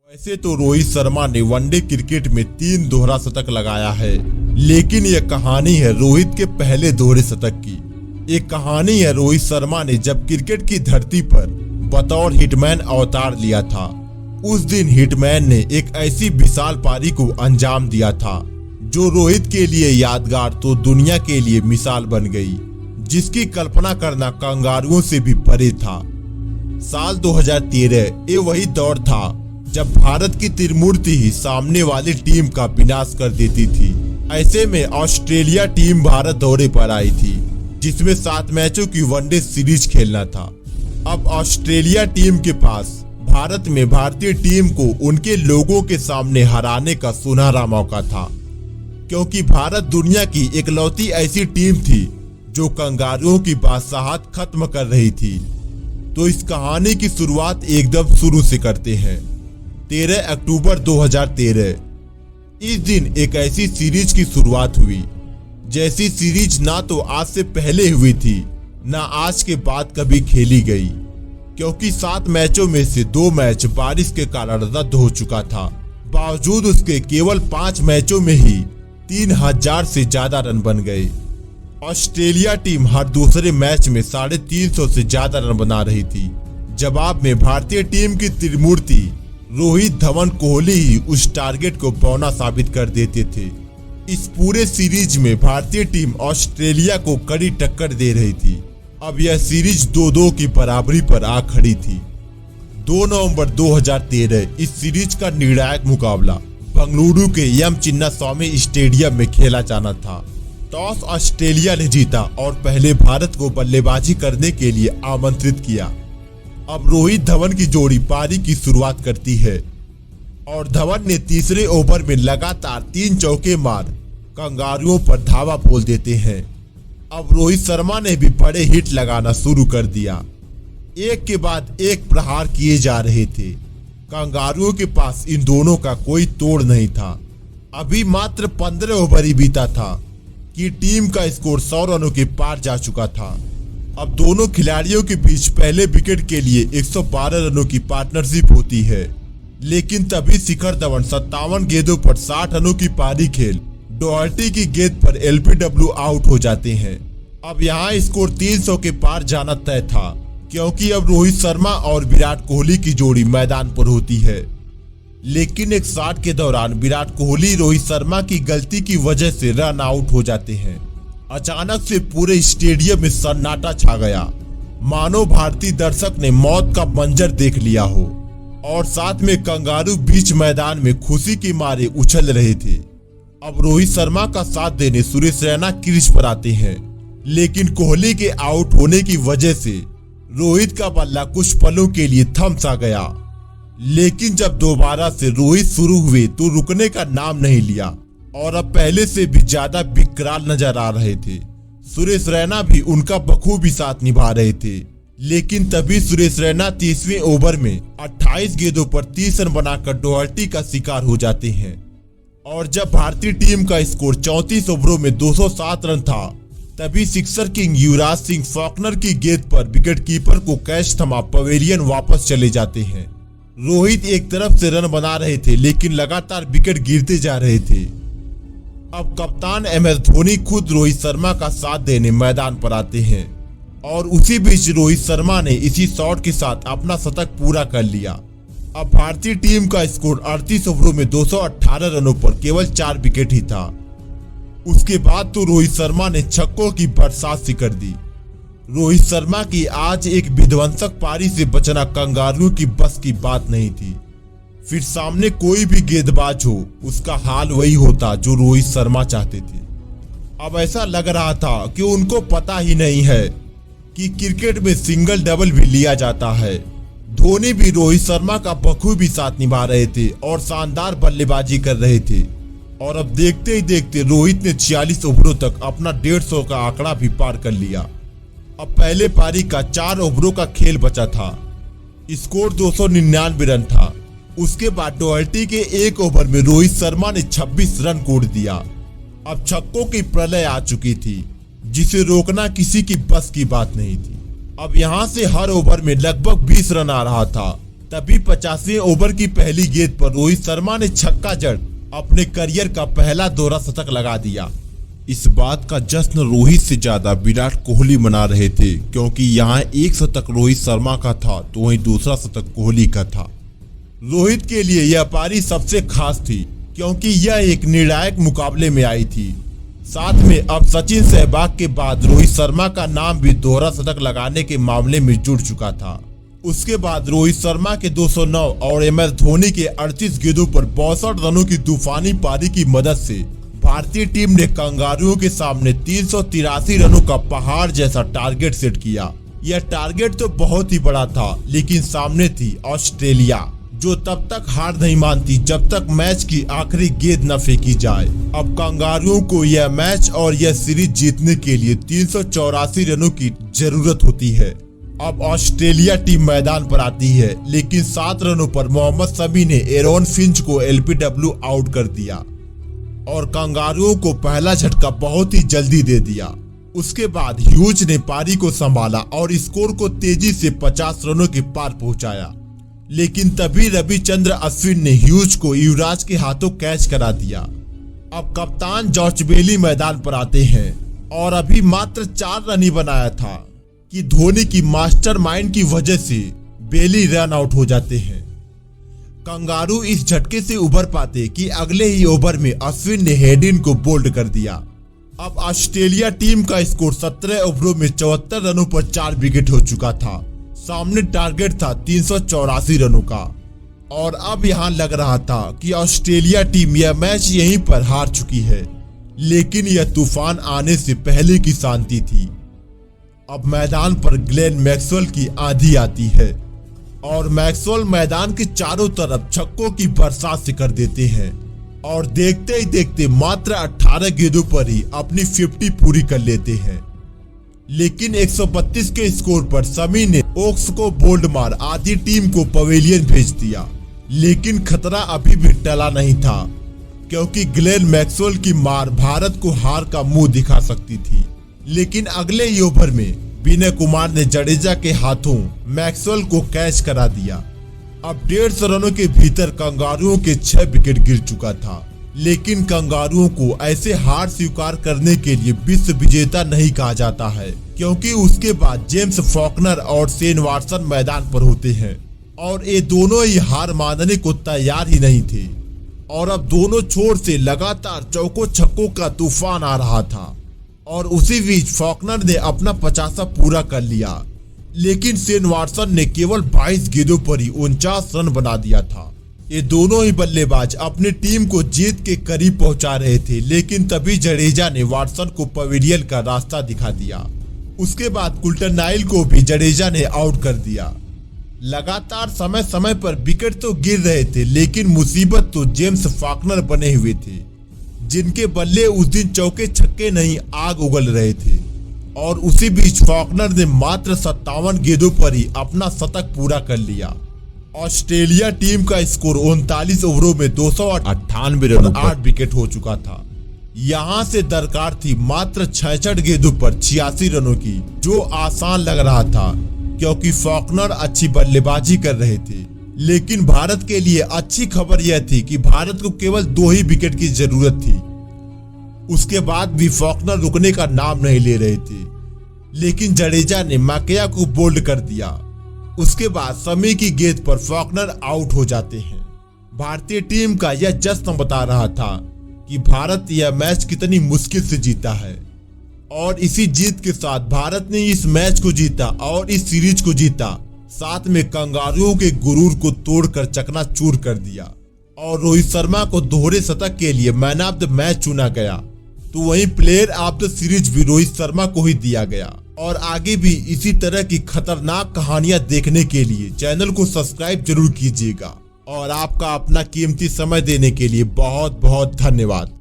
वैसे तो रोहित शर्मा ने वनडे क्रिकेट में 3 दोहरा शतक लगाया है, लेकिन यह कहानी है रोहित के पहले दोहरे शतक की। एक कहानी है रोहित शर्मा ने जब क्रिकेट की धरती पर बतौर हिटमैन अवतार लिया था। उस दिन हिटमैन ने एक ऐसी विशाल पारी को अंजाम दिया था जो रोहित के लिए यादगार तो दुनिया के लिए मिसाल बन गई, जिसकी कल्पना करना कंगारुओं से भी परे था। साल 2013 ये वही दौर था जब भारत की त्रिमूर्ति ही सामने वाली टीम का विनाश कर देती थी। ऐसे में ऑस्ट्रेलिया टीम भारत दौरे पर आई थी, जिसमें 7 मैचों की वनडे सीरीज खेलना था। अब ऑस्ट्रेलिया टीम के पास भारत में भारतीय टीम को उनके लोगों के सामने हराने का सुनहरा मौका था, क्योंकि भारत दुनिया की इकलौती ऐसी टीम थी जो कंगारुओं की बादशाहत खत्म कर रही थी। तो इस कहानी की शुरुआत एकदम शुरू से करते हैं। 13 अक्टूबर 2013 इस दिन एक ऐसी सीरीज की शुरुआत हुई जैसी सीरीज ना तो आज से पहले हुई थी ना आज के बाद कभी खेली गई, क्योंकि 7 मैचों में से 2 मैच बारिश के कारण रद्द हो चुका था। बावजूद उसके केवल 5 मैचों में ही 3000 से ज्यादा रन बन गए। ऑस्ट्रेलिया टीम हर दूसरे मैच में 350 से ज्यादा रन बना रही थी। जवाब में भारतीय टीम की त्रिमूर्ति रोहित धवन कोहली ही उस टारगेट को पौना साबित कर देते थे। इस पूरे सीरीज में भारतीय टीम ऑस्ट्रेलिया को कड़ी टक्कर दे रही थी। अब यह सीरीज 2-2 की बराबरी पर आ खड़ी थी। 2 नवंबर 2013 इस सीरीज का निर्णायक मुकाबला बंगलुरु के एम चिन्नास्वामी स्टेडियम में खेला जाना था। टॉस ऑस्ट्रेलिया ने जीता और पहले भारत को बल्लेबाजी करने के लिए आमंत्रित किया। अब रोहित धवन की जोड़ी पारी की शुरुआत करती है और धवन ने तीसरे ओवर में लगातार 3 चौके मार कंगारुओं पर धावा बोल देते हैं। अब रोहित शर्मा ने भी बड़े हिट लगाना शुरू कर दिया। एक के बाद एक प्रहार किए जा रहे थे। कंगारुओं के पास इन दोनों का कोई तोड़ नहीं था। अभी मात्र 15 ओवर ही बीता था कि टीम का स्कोर 100 रनों के पार जा चुका था। अब दोनों खिलाड़ियों के बीच पहले विकेट के लिए 112 रनों की पार्टनरशिप होती है, लेकिन तभी शिखर धवन 57 गेंदों पर 60 रनों की पारी खेल डॉल्टी की गेंद पर एलबीडब्ल्यू आउट हो जाते हैं। अब यहाँ स्कोर 300 के पार जाना तय था, क्योंकि अब रोहित शर्मा और विराट कोहली की जोड़ी मैदान पर होती है। लेकिन एक शॉट के दौरान विराट कोहली रोहित शर्मा की गलती की वजह से रन आउट हो जाते हैं। अचानक से पूरे स्टेडियम में सन्नाटा छा गया, मानो भारतीय दर्शक ने मौत का मंजर देख लिया हो, और साथ में कंगारू बीच मैदान में खुशी के मारे उछल रहे थे। अब रोहित शर्मा का साथ देने सुरेश रैना क्रीज पर आते हैं, लेकिन कोहली के आउट होने की वजह से रोहित का बल्ला कुछ पलों के लिए थम सा गया। लेकिन जब दोबारा से रोहित शुरू हुए तो रुकने का नाम नहीं लिया और अब पहले से भी ज्यादा विकराल नजर आ रहे थे। सुरेश रैना भी उनका बखूबी साथ निभा रहे थे, लेकिन तभी सुरेश रैना 30वें ओवर में 28 गेंदों पर 30 रन बनाकर डॉल्टी का शिकार हो जाते हैं। और जब भारतीय टीम का स्कोर 34 ओवरों में 207 रन था, तभी sixer king Yuvraj Singh Faulkner की गेंद पर विकेट कीपर को कैच थमा पवेलियन वापस चले जाते हैं। रोहित एक तरफ से रन बना रहे थे, लेकिन लगातार विकेट गिरते जा रहे थे। अब कप्तान MS धोनी खुद रोहित शर्मा का साथ देने मैदान पर आते हैं और उसी बीच रोहित शर्मा ने इसी शॉट के साथ अपना शतक पूरा कर लिया। अब भारतीय टीम का स्कोर 38 ओवरों में 218 रनों पर केवल 4 विकेट ही था। उसके बाद तो रोहित शर्मा ने छक्कों की बरसात सी कर दी। रोहित शर्मा की आज एक विध्वंसक पारी से बचना कंगारुओं की बस की बात नहीं थी। फिर सामने कोई भी गेंदबाज हो, उसका हाल वही होता जो रोहित शर्मा चाहते थे। अब ऐसा लग रहा था कि उनको पता ही नहीं है कि क्रिकेट में सिंगल डबल भी लिया जाता है। धोनी भी रोहित शर्मा का बखूबी साथ निभा रहे थे और शानदार बल्लेबाजी कर रहे थे। और अब देखते ही देखते रोहित ने 46 ओवरों तक अपना 150 का आंकड़ा भी पार कर लिया। अब पहले पारी का 4 ओवरों का खेल बचा था। स्कोर 299 रन था। उसके बाद डॉल्टी के 1 ओवर में रोहित शर्मा ने 26 रन कोड़ दिया। अब छक्कों की प्रलय आ चुकी थी, जिसे रोकना किसी की बस की बात नहीं थी। अब यहाँ से हर ओवर में लगभग 20 रन आ रहा था तभी 50वें ओवर की पहली गेंद पर रोहित शर्मा ने छक्का जड़ अपने करियर का पहला दोहरा शतक लगा दिया। इस बात का जश्न रोहित से ज्यादा विराट कोहली मना रहे थे, क्योंकि यहाँ एक शतक रोहित शर्मा का था तो वहीं दूसरा शतक कोहली का था। रोहित के लिए यह पारी सबसे खास थी, क्योंकि यह एक निर्णायक मुकाबले में आई थी। साथ में अब सचिन सहवाग के बाद रोहित शर्मा का नाम भी दोहरा शतक लगाने के मामले में जुड़ चुका था। उसके बाद रोहित शर्मा के 209 और MS धोनी के 38 गेंदों पर 62 रनों की तूफानी पारी की मदद से भारतीय टीम ने कंगारुओं के सामने 383 रनों का पहाड़ जैसा टारगेट सेट किया। यह टारगेट तो बहुत ही बड़ा था, लेकिन सामने थी ऑस्ट्रेलिया, जो तब तक हार नहीं मानती जब तक मैच की आखिरी गेंद न फेंकी जाए। अब कंगारुओं को यह मैच और यह सीरीज जीतने के लिए 384 रनों की जरूरत होती है। अब ऑस्ट्रेलिया टीम मैदान पर आती है, लेकिन 7 रनों पर मोहम्मद शमी ने एरॉन फिंच को LBW आउट कर दिया और कंगारुओं को पहला झटका बहुत ही जल्दी दे दिया। उसके बाद ह्यूज ने पारी को संभाला और स्कोर को तेजी से 50 रनों के पार पहुंचाया, लेकिन तभी रविचंद्र अश्विन ने ह्यूज को युवराज के हाथों कैच करा दिया। अब कप्तान जॉर्ज बेली मैदान पर आते हैं और अभी मात्र 4 रन ही बनाया था कि धोनी की मास्टरमाइंड की वजह से बेली रन आउट हो जाते हैं। कंगारू इस झटके से उभर पाते कि अगले ही ओवर में अश्विन ने हेडिन को बोल्ड कर दिया। अब ऑस्ट्रेलिया टीम का स्कोर 17 ओवरों में 74 रनों पर 4 विकेट हो चुका था। सामने टारगेट था 384 रनों का और अब यहां लग रहा था कि ऑस्ट्रेलिया टीम यह मैच यहीं पर हार चुकी है, लेकिन यह तूफान आने से पहले की शांति थी। अब मैदान पर ग्लेन मैक्सवेल की आंधी आती है और मैक्सवेल मैदान के चारों तरफ छक्कों की बरसात से कर देते हैं और देखते ही देखते मात्र 18 गेंदों पर ही अपनी 50 पूरी कर लेते हैं। लेकिन 132 के स्कोर पर शमी ने ओक्स को बोल्ड मार आधी टीम को पवेलियन भेज दिया, लेकिन खतरा अभी भी टला नहीं था, क्योंकि ग्लेन मैक्सवेल की मार भारत को हार का मुंह दिखा सकती थी। लेकिन अगले ही ओवर में विनय कुमार ने जडेजा के हाथों मैक्सवेल को कैच करा दिया। अब 150 रनों के भीतर कंगारुओं के 6 विकेट गिर चुका था, लेकिन कंगारुओं को ऐसे हार स्वीकार करने के लिए विश्व विजेता नहीं कहा जाता है, क्योंकि उसके बाद जेम्स फॉकनर और शेन वाटसन मैदान पर होते हैं और ये दोनों ही हार मानने को तैयार ही नहीं थे। और अब दोनों छोर से लगातार चौकों छक्कों का तूफान आ रहा था और उसी बीच फॉकनर ने अपना 50 पूरा कर लिया, लेकिन शेन वाटसन ने केवल 22 गेंदों पर ही 49 रन बना दिया था। ये दोनों ही बल्लेबाज अपनी टीम को जीत के करीब पहुंचा रहे थे, लेकिन तभी जडेजा ने वाटसन को पवेलियन का रास्ता दिखा दिया। उसके बाद कुल्टन नाइल को भी जडेजा ने आउट कर दिया। लगातार समय समय पर विकेट तो गिर रहे थे, लेकिन मुसीबत तो जेम्स फॉकनर बने हुए थे, जिनके बल्ले उस दिन चौके छक्के नहीं आग उगल रहे थे। और उसी बीच फॉकनर ने मात्र 57 गेंदों पर ही अपना शतक पूरा कर लिया। ऑस्ट्रेलिया टीम का स्कोर 39 ओवरों में 298 रनों 8 विकेट हो चुका था। यहां से दरकार थी मात्र 66 गेंदों पर 86 रनों की, जो आसान लग रहा था क्योंकि फॉकनर अच्छी बल्लेबाजी कर रहे थे। लेकिन भारत के लिए अच्छी खबर यह थी कि भारत को केवल 2 ही विकेट की जरूरत थी। उसके बाद भी फॉकनर रुकने का नाम नहीं ले रहे थे, लेकिन जडेजा ने माकिया को बोल्ड कर दिया। उसके बाद शमी की गेंद पर फॉकनर आउट हो जाते हैं। भारतीय टीम का यह जश्न बता रहा था कि भारत यह मैच कितनी मुश्किल से जीता है, और इसी जीत के साथ भारत ने इस मैच को जीता और इस सीरीज को जीता, साथ में कंगारुओं के गुरूर को तोड़कर चकनाचूर कर दिया। और रोहित शर्मा को दोहरे शतक के लिए मैन ऑफ द मैच चुना गया, तो वहीं प्लेयर ऑफ द सीरीज भी रोहित शर्मा को ही दिया गया। और आगे भी इसी तरह की खतरनाक कहानियां देखने के लिए चैनल को सब्सक्राइब जरूर कीजिएगा। और आपका अपना कीमती समय देने के लिए बहुत बहुत धन्यवाद।